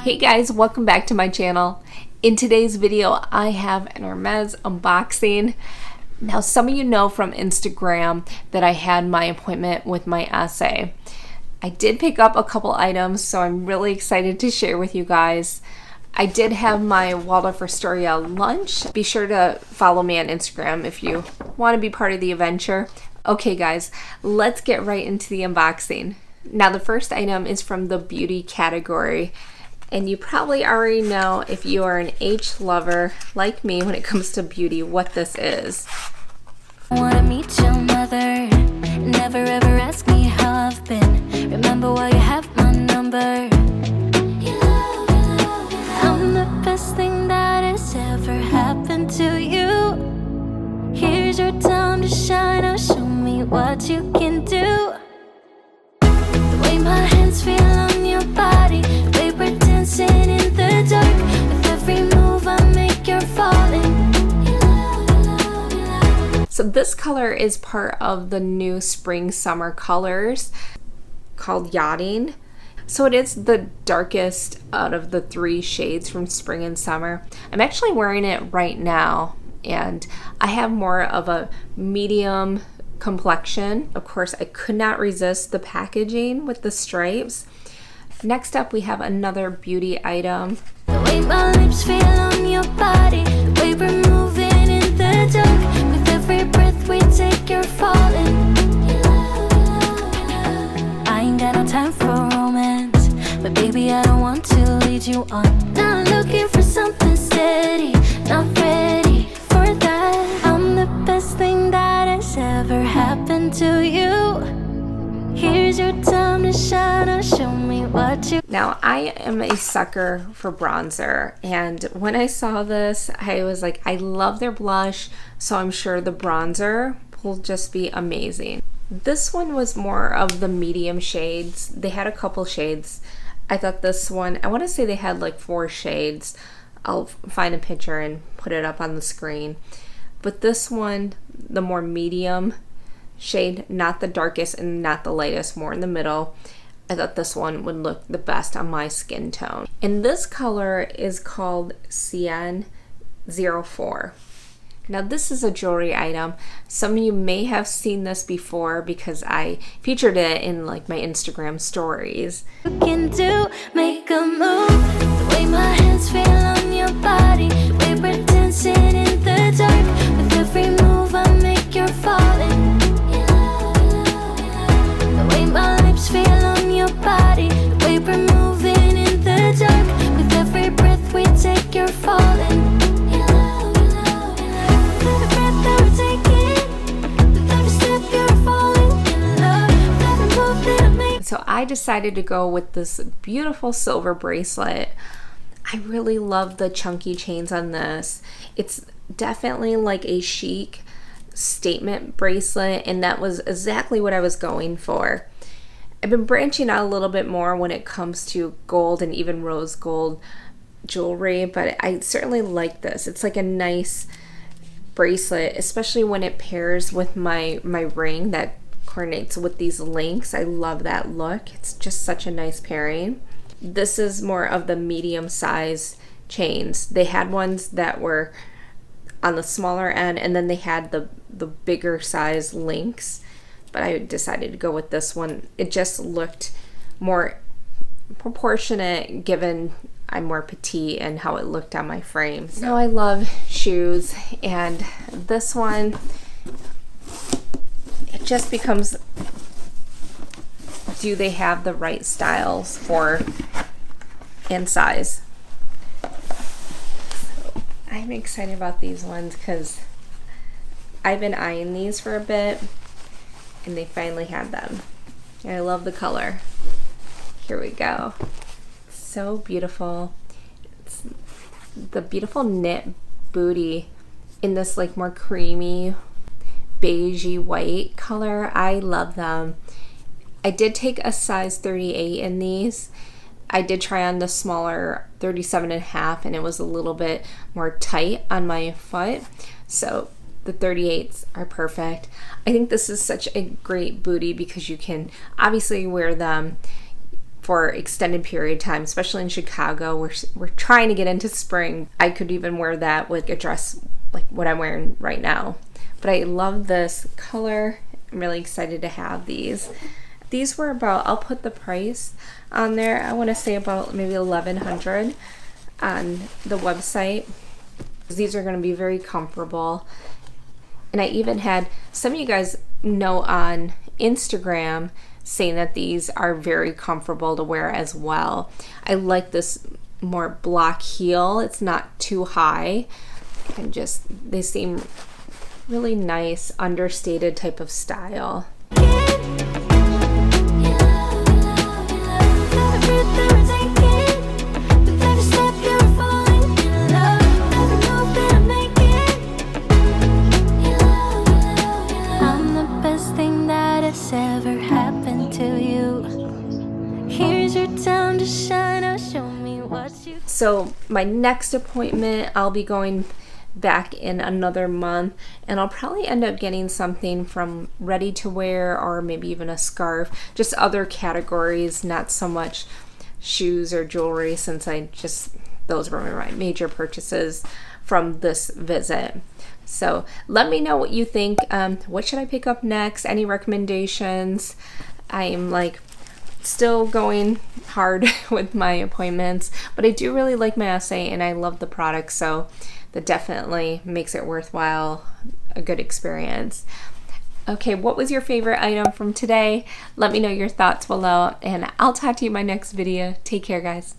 Hey guys, welcome back to my channel. In today's video, I have an Hermes unboxing. Now, some of you know from Instagram that I had my appointment with my SA. I did pick up a couple items, so I'm really excited to share with you guys. I did have my Waldorf Astoria lunch. Be sure to follow me on Instagram if you want to be part of the adventure. Okay guys, let's get right into the unboxing. Now, the first item is from the beauty category. And you probably already know, if you are an H lover like me when it comes to beauty, what this is. I wanna meet your mother. Never ever ask me how I've been. Remember why you have my number. I'm the best thing that has ever happened to you. Here's your time to shine. Now show me what you can do. The way my hands feel on your body, we're dancing in the dark. With every move I make, you're falling. So this color is part of the new spring summer colors called Yachting. So it is the darkest out of the three shades from spring and summer. I'm actually wearing it right now, and I have more of a medium complexion. Of course, I could not resist the packaging with the stripes. Next up, we have another beauty item. The way my lips feel on your body, the way we're moving in the dark. With every breath we take, you're falling. I ain't got no time for romance, but baby, I don't want to lead you on. Now I'm looking for something steady, not ready for that. I'm the best thing that has ever happened to you. Here's your time to shine. Now show me what you... Now, I am a sucker for bronzer, and when I saw this, I was like, I love their blush, so I'm sure the bronzer will just be amazing. This one was more of the medium shades. They had a couple shades. I thought this one, I want to say they had like 4 shades. I'll find a picture and put it up on the screen. But this one, the more medium shade, not the darkest and not the lightest, more in the middle. I thought this one would look the best on my skin tone. And this color is called Cyan 04. Now, this is a jewelry item. Some of you may have seen this before because I featured it in like my Instagram stories. You can do, make a move. The way my hands feel on your body, the way we're dancing in the dark. With every move I make, you're falling. The way my lips feel on your body, the way we're moving in the dark. With every breath we take, you're falling. So I decided to go with this beautiful silver bracelet. I really love the chunky chains on this. It's definitely like a chic statement bracelet, and that was exactly what I was going for. I've been branching out a little bit more when it comes to gold and even rose gold jewelry, but I certainly like this. It's like a nice bracelet, especially when it pairs with my ring that coordinates with these links. I love that look. It's just such a nice pairing. This is more of the medium size chains. They had ones that were on the smaller end, and then they had the bigger size links, but I decided to go with this one. It just looked more proportionate given I'm more petite and how it looked on my frame. So now I love shoes, and this one, it just becomes, do they have the right styles for and size? So I'm excited about these ones because I've been eyeing these for a bit, and they finally had them. And I love the color. Here we go. So beautiful. It's the beautiful knit booty in this like more creamy beigey white color. I love them. I did take a size 38 in these. I did try on the smaller 37.5, and it was a little bit more tight on my foot. So the 38s are perfect. I think this is such a great booty because you can obviously wear them for extended period of time, especially in Chicago. We're trying to get into spring. I could even wear that with a dress like what I'm wearing right now. But I love this color. I'm really excited to have these. These were about, I'll put the price on there, I want to say about maybe $1,100 on the website. These are going to be very comfortable. And I even had some of you guys know on Instagram saying that these are very comfortable to wear as well. I like this more block heel. It's not too high. And just, they seem really nice, understated type of style. Ever happened to you. Here's your time to shine. Or show me what you. So my next appointment, I'll be going back in another month, and I'll probably end up getting something from ready to wear or maybe even a scarf, just other categories, not so much shoes or jewelry, since those were my major purchases from this visit. So let me know what you think. What should I pick up next? Any recommendations? I am still going hard with my appointments, but I do really like my essay and I love the product, so that definitely makes it worthwhile, a good experience. Okay, what was your favorite item from today? Let me know your thoughts below, and I'll talk to you in my next video. Take care, guys.